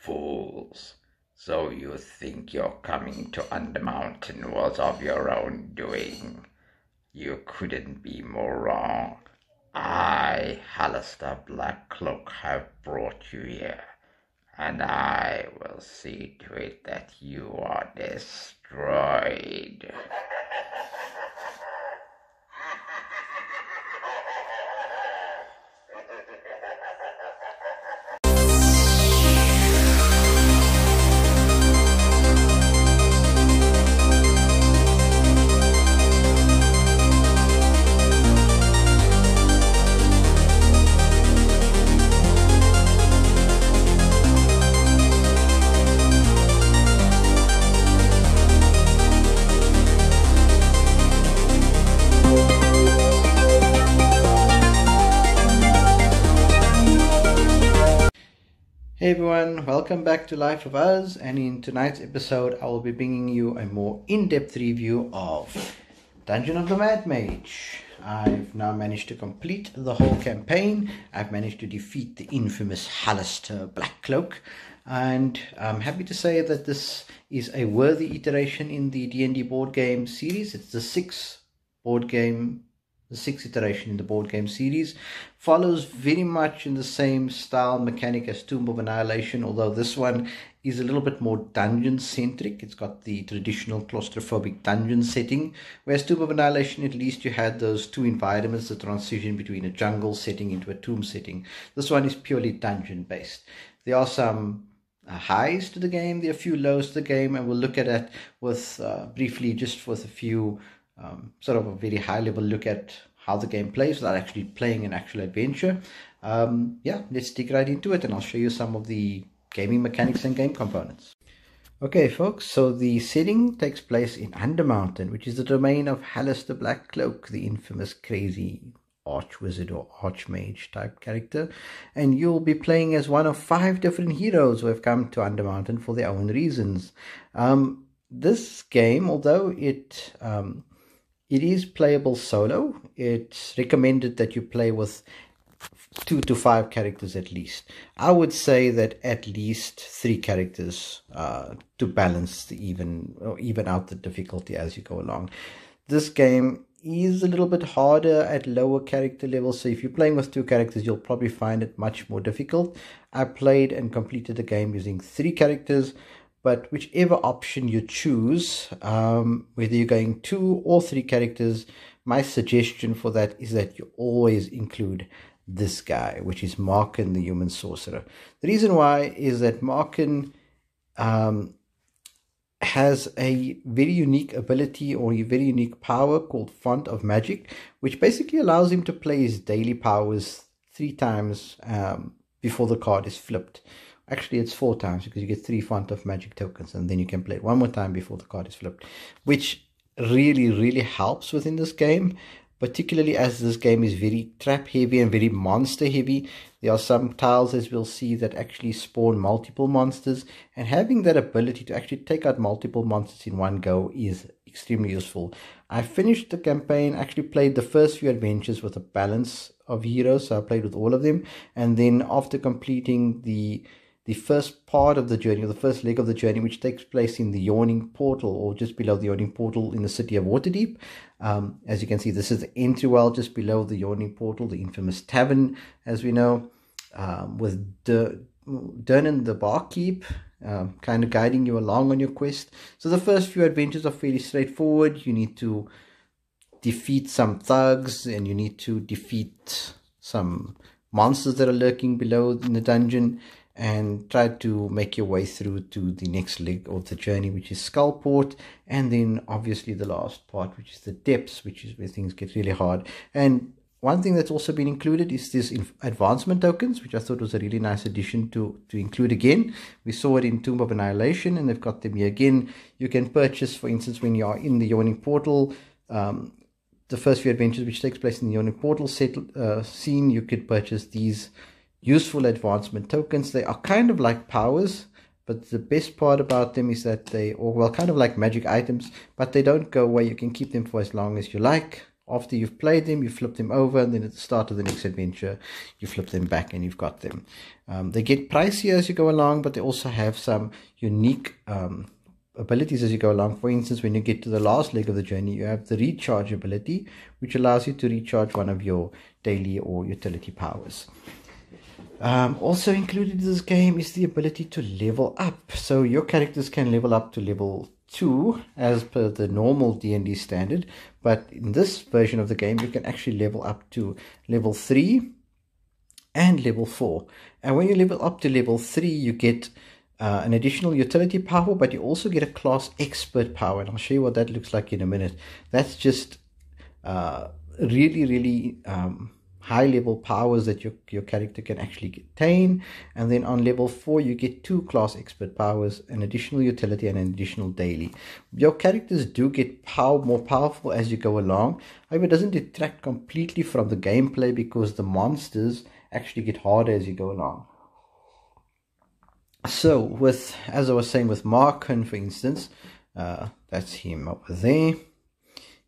Fools! So you think your coming to Undermountain was of your own doing? You couldn't be more wrong. I, Hallister Blackcloak, have brought you here, and I will see to it that you are destroyed. Hey everyone, welcome back to Life of Us, and in tonight's episode I will be bringing you a more in-depth review of Dungeon of the Mad Mage. I've now managed to complete the whole campaign. I've managed to defeat the infamous Hallister Blackcloak, and I'm happy to say that this is a worthy iteration in the D&D board game series. It's the sixth iteration in the board game series. Follows very much in the same style mechanic as Tomb of Annihilation, although this one is a little bit more dungeon centric. It's got the traditional claustrophobic dungeon setting, whereas Tomb of Annihilation, at least you had those two environments, the transition between a jungle setting into a tomb setting. This one is purely dungeon based. There are some highs to the game, there are a few lows to the game, and we'll look at that with briefly, just with a few sort of a very high level look at how the game plays without actually playing an actual adventure. Yeah, let's dig right into it, and I'll show you some of the gaming mechanics and game components. Okay folks, so the setting takes place in Undermountain, which is the domain of Hallister Blackcloak, the infamous crazy archwizard or archmage type character, and you'll be playing as one of 5 different heroes who have come to Undermountain for their own reasons. This game, although it is playable solo, it's recommended that you play with 2 to 5 characters at least. I would say that at least 3 characters to balance the even out the difficulty as you go along. This game is a little bit harder at lower character levels, so if you're playing with 2 characters, you'll probably find it much more difficult. I played and completed the game using 3 characters. But whichever option you choose, whether you're going 2 or 3 characters, my suggestion for that is that you always include this guy, which is Markin, the human sorcerer. The reason why is that Markin has a very unique ability or a very unique power called Font of Magic, which basically allows him to play his daily powers 3 times before the card is flipped. Actually, it's 4 times, because you get 3 Font of Magic tokens, and then you can play it 1 more time before the card is flipped, which really helps within this game, particularly as this game is very trap heavy and very monster heavy. There are some tiles, as we'll see, that actually spawn multiple monsters, and having that ability to actually take out multiple monsters in one go is extremely useful. I finished the campaign, actually played the first few adventures with a balance of heroes, so I played with all of them, and then after completing the first part of the journey, or the first leg of the journey, which takes place in the Yawning Portal, or just below the Yawning Portal in the city of Waterdeep. As you can see, this is the entry well just below the Yawning Portal, the infamous tavern, as we know, with Durnan the barkeep kind of guiding you along on your quest. So the first few adventures are fairly straightforward. You need to defeat some thugs, and you need to defeat some monsters that are lurking below in the dungeon, and try to make your way through to the next leg of the journey, which is Skullport, and then obviously the last part, which is the depths, which is where things get really hard. And one thing that's also been included is this advancement tokens, which I thought was a really nice addition to include again. We saw it in Tomb of Annihilation, and they've got them here again. You can purchase, for instance, when you are in the Yawning Portal, the first few adventures which takes place in the Yawning Portal scene, you could purchase these useful advancement tokens. They are kind of like powers, but the best part about them is that they, or well, kind of like magic items, but they don't go away. You can keep them for as long as you like. After you've played them, you flip them over, and then at the start of the next adventure, you flip them back and you've got them. They get pricier as you go along, but they also have some unique abilities as you go along. For instance, when you get to the last leg of the journey, you have the recharge ability, which allows you to recharge one of your daily or utility powers. Also included in this game is the ability to level up. So your characters can level up to level 2 as per the normal D&D standard, but in this version of the game you can actually level up to level 3 and level 4. And when you level up to level 3, you get an additional utility power, but you also get a class expert power, and I'll show you what that looks like in a minute. That's just really high level powers that your character can actually attain. And then on level 4 you get 2 class expert powers, an additional utility and an additional daily. Your characters do get more powerful as you go along. However, it doesn't detract completely from the gameplay, because the monsters actually get harder as you go along. So as I was saying, with Marken, for instance, that's him over there.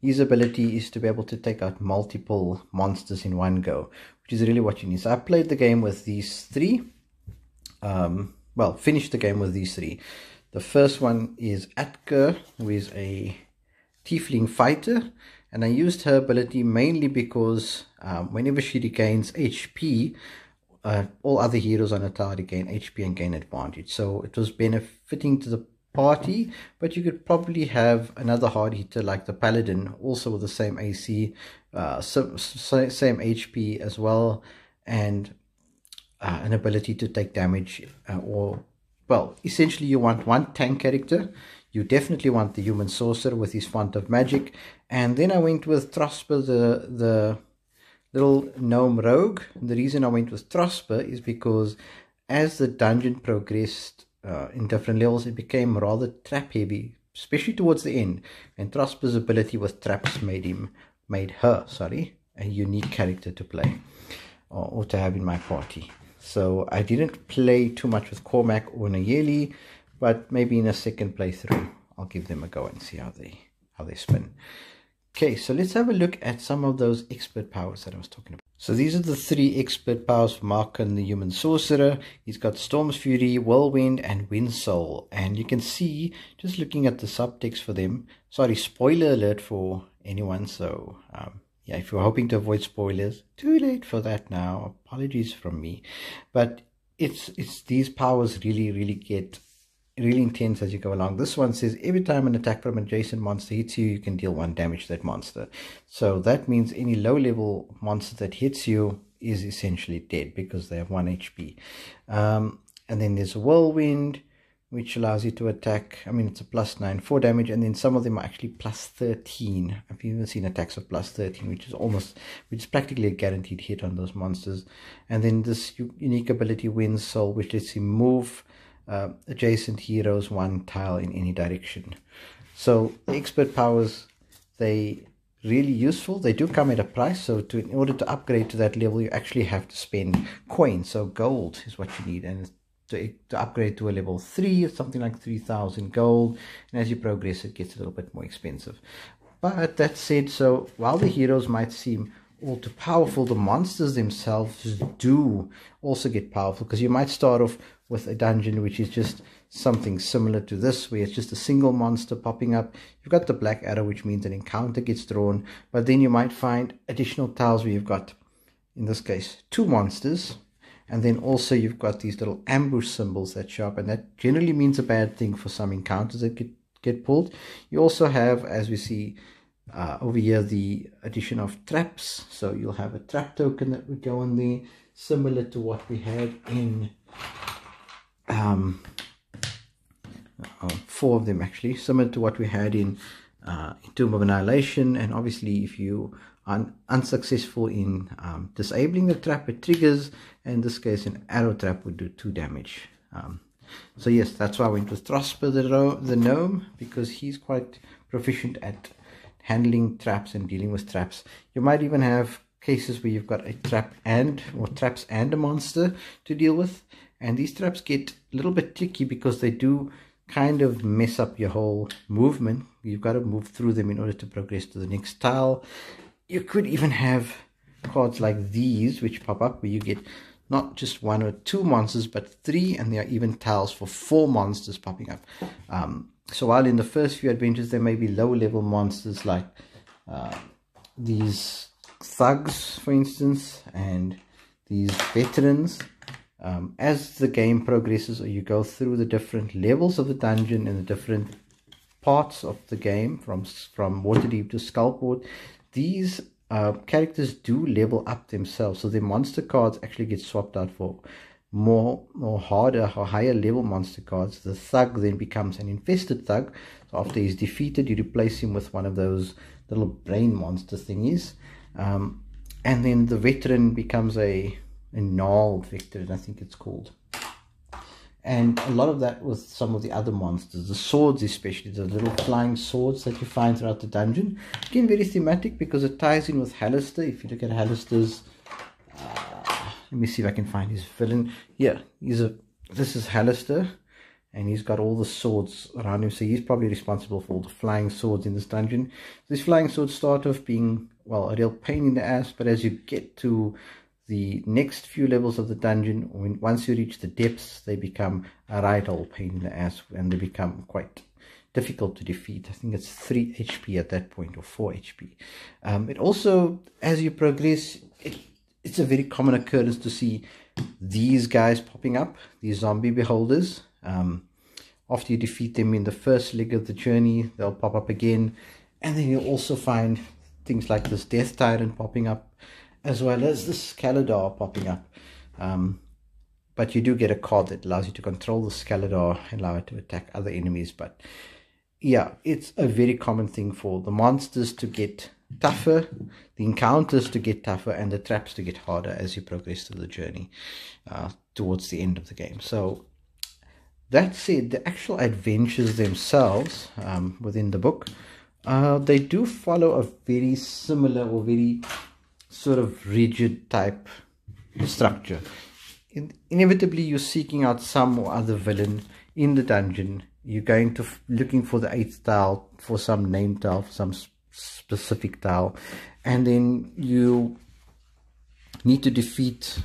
His ability is to be able to take out multiple monsters in one go, which is really what you need. So I played the game with these 3. Finished the game with these 3. The first one is Atker, who is a tiefling fighter, and I used her ability mainly because whenever she regains HP, all other heroes on a tower gain HP and gain advantage. So it was benefiting to the party, but you could probably have another hard hitter like the paladin, also with the same AC, same HP as well, and an ability to take damage. Essentially you want one tank character. You definitely want the human sorcerer with his font of magic. And then I went with Trosper, the little gnome rogue. And the reason I went with Trosper is because as the dungeon progressed in different levels, it became rather trap heavy, especially towards the end, and Trosper's ability with traps made her a unique character to play or to have in my party. So I didn't play too much with Cormac or Nayeli, but maybe in a second playthrough I'll give them a go and see how they spin. Okay, so let's have a look at some of those expert powers that I was talking about. So these are the 3 expert powers for Marken, the human sorcerer. He's got Storm's Fury, Whirlwind, and Wind Soul. And you can see, just looking at the subtext for them, sorry, spoiler alert for anyone. So yeah, if you're hoping to avoid spoilers, too late for that now. Apologies from me. But it's these powers really get really intense as you go along. This one says every time an attack from an adjacent monster hits you, you can deal 1 damage to that monster. So that means any low level monster that hits you is essentially dead because they have 1 HP. And then there's a Whirlwind, which allows you to attack. I mean, it's a +9 4 damage, and then some of them are actually +13. I've even seen attacks of +13, which is practically a guaranteed hit on those monsters. And then this unique ability, Wind Soul, which lets you move adjacent heroes 1 tile in any direction. So the expert powers, they really useful. They do come at a price, so in order to upgrade to that level you actually have to spend coins. So gold is what you need, and to upgrade to a level 3 it's something like 3,000 gold, and as you progress it gets a little bit more expensive. But that said, so while the heroes might seem all too powerful, the monsters themselves do also get powerful, because you might start off with a dungeon which is just something similar to this, where it's just a single monster popping up. You've got the black arrow, which means an encounter gets drawn, but then you might find additional tiles where you've got, in this case, 2 monsters, and then also you've got these little ambush symbols that show up, and that generally means a bad thing for some encounters that get pulled. You also have, as we see over here, the addition of traps. So you'll have a trap token that would go on there, similar to what we had in 4 of them actually, similar to what we had in Tomb of Annihilation. And obviously if you are unsuccessful in disabling the trap, it triggers, and in this case an arrow trap would do 2 damage. So yes, that's why I went with Trosper the gnome, because he's quite proficient at handling traps and dealing with traps. You might even have cases where you've got a traps and a monster to deal with, and these traps get a little bit tricky because they do kind of mess up your whole movement. You've got to move through them in order to progress to the next tile. you could even have cards like these which pop up where you get not just 1 or 2 monsters but 3, and there are even tiles for 4 monsters popping up. So while in the first few adventures there may be low level monsters like these thugs, for instance, and these veterans, as the game progresses or you go through the different levels of the dungeon and the different parts of the game, from Waterdeep to Skullport, these characters do level up themselves. So their monster cards actually get swapped out for more harder or higher level monster cards. The thug then becomes an infested thug. So after he's defeated, you replace him with one of those little brain monster thingies. And then the veteran becomes a gnarled veteran, I think it's called. And a lot of that with some of the other monsters, the swords especially, the little flying swords that you find throughout the dungeon. Again, very thematic because it ties in with Hallister. If you look at Hallister's, let me see if I can find his villain. Yeah, this is Hallister, and he's got all the swords around him. So he's probably responsible for all the flying swords in this dungeon. These flying swords start off being, well, a real pain in the ass, but as you get to the next few levels of the dungeon, once you reach the depths, they become a right old pain in the ass, and they become quite difficult to defeat. I think it's 3 HP at that point, or 4 HP. It also, as you progress, it's a very common occurrence to see these guys popping up, these zombie beholders. After you defeat them in the first leg of the journey, they'll pop up again, and then you'll also find things like this Death Tyrant popping up, as well as this Scaladar popping up. But you do get a card that allows you to control the Scaladar and allow it to attack other enemies. But yeah, it's a very common thing for the monsters to get tougher, the encounters to get tougher, and the traps to get harder as you progress through the journey towards the end of the game. So that said, the actual adventures themselves within the book, they do follow a very similar or very sort of rigid type structure. Inevitably, you're seeking out some or other villain in the dungeon. You're going to looking for the 8th tile, for some name tile, for some specific tile, and then you need to defeat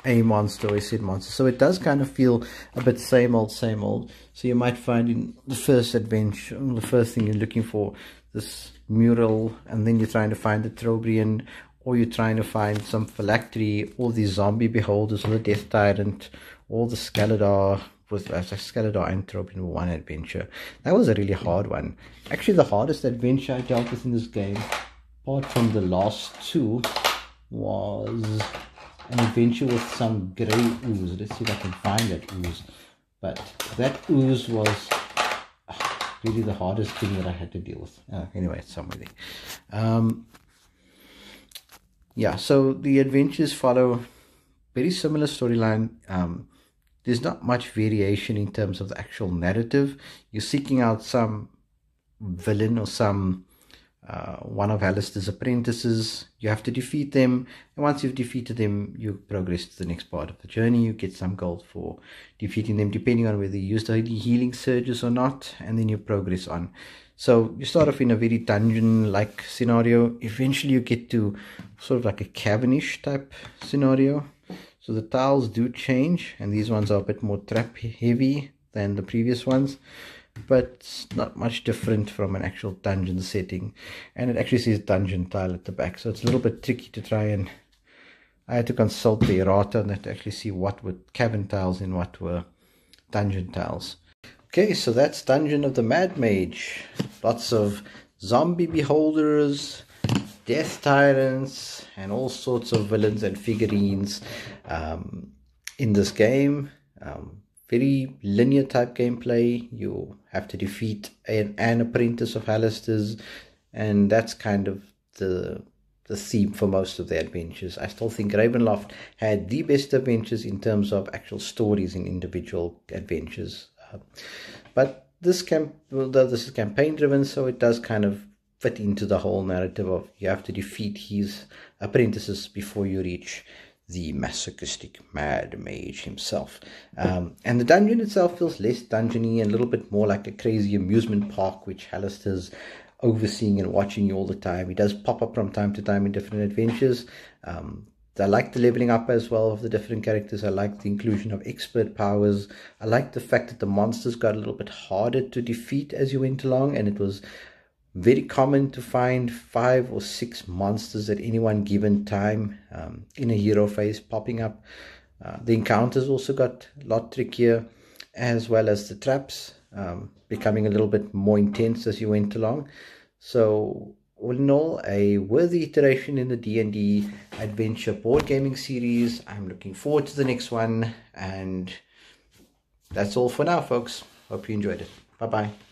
a monster or a said monster. So it does kind of feel a bit same old, same old. So you might find in the first adventure, the first thing you're looking for, this mural, and then you're trying to find the Trobrian, or you're trying to find some phylactery, or the zombie beholders, or the Death Tyrant, or the Scaladar. With Scaladar and Trobrian were one adventure. That was a really hard one. Actually, the hardest adventure I dealt with in this game, apart from the last two, was an adventure with some grey ooze. Let's see if I can find that ooze. But that ooze was really the hardest thing that I had to deal with. Anyway, it's somewhere there. Yeah, so the adventures follow very similar storyline. There's not much variation in terms of the actual narrative. You're seeking out some villain or some one of Alistair's apprentices. You have to defeat them, and once you've defeated them, you progress to the next part of the journey. You get some gold for defeating them, depending on whether you use the healing surges or not, and then you progress on. So you start off in a very dungeon-like scenario. Eventually you get to sort of like a cavernish type scenario. So the tiles do change, and these ones are a bit more trap heavy than the previous ones, but it's not much different from an actual dungeon setting. And it actually says dungeon tile at the back, so it's a little bit tricky to try, and I had to consult the errata on that to actually see what were cavern tiles and what were dungeon tiles. Okay, so that's Dungeon of the Mad Mage. Lots of zombie beholders, death tyrants, and all sorts of villains and figurines in this game. Very linear type gameplay. You have to defeat an apprentice of Alistair's, and that's kind of the theme for most of the adventures. I still think Ravenloft had the best adventures in terms of actual stories in individual adventures. But this is campaign driven, so it does kind of fit into the whole narrative of you have to defeat his apprentices before you reach the masochistic Mad Mage himself. And the dungeon itself feels less dungeony and a little bit more like a crazy amusement park, which Alistair's overseeing and watching you all the time. He does pop up from time to time in different adventures. I like the leveling up as well of the different characters. I like the inclusion of expert powers. I like the fact that the monsters got a little bit harder to defeat as you went along, and it was very common to find 5 or 6 monsters at any one given time in a hero phase popping up. The encounters also got a lot trickier, as well as the traps becoming a little bit more intense as you went along. So all in all, a worthy iteration in the D&D adventure board gaming series. I'm looking forward to the next one, and that's all for now, folks. Hope you enjoyed it. Bye bye.